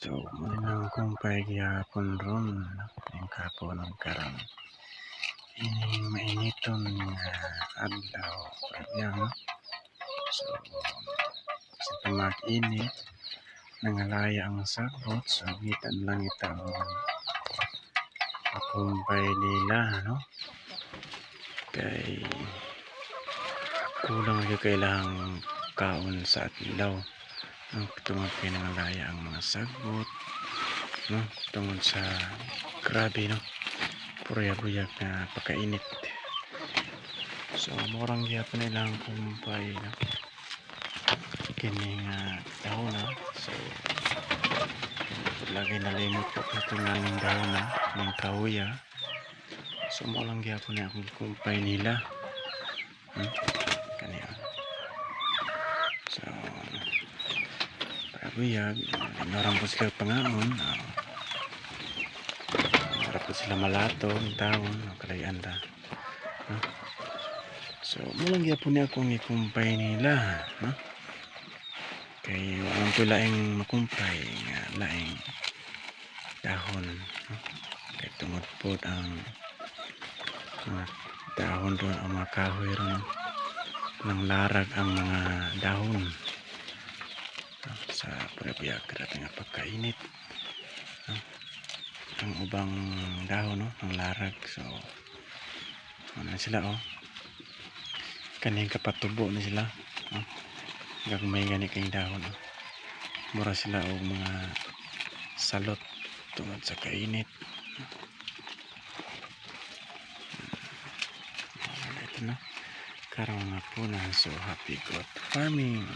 So, malinang kumpay gihapon ron, ang kaponog karon. Ining mainiton nga adlaw kadyang. So, sa pamag-init, nangalaya ang sabot, so gitan lang itang kumpay nila, no? Kay kulang lagi kailangang kaon sa adlaw. No, tungod kay nangalaya ang mga sagbot, no? Tungod sa grabe, no? Purya-buyag na pagkainit. So, morang gyapon nilang kumpay, no? Kini nga dahon na. So, lagi nalimot po na tunganing dahon na ng kahuya. So, morang gyapon na akong kumpay nila. Kaniya. So, pagkabuyag, narang po sila pangaon. Narang po sila malato, ang taon, kalayan ta. So, mulang gyapon na akong ikumpay nila. Kay walang ko laing makumpay nga laing dahon, no? Kay tungod po ang mga dahon ron, ang mga kahoy ron, nang larag ang mga dahon, no? Sa purabiyag grabe nga pagkainit, no? Ang ubang dahon, no? Ang larag. So ano sila, kaning kapatubo na sila, no? Gagmay gani kay dahon, mura sila og mga salot tungod sa kainit. Ito na karong nga po na. So happy growth farming.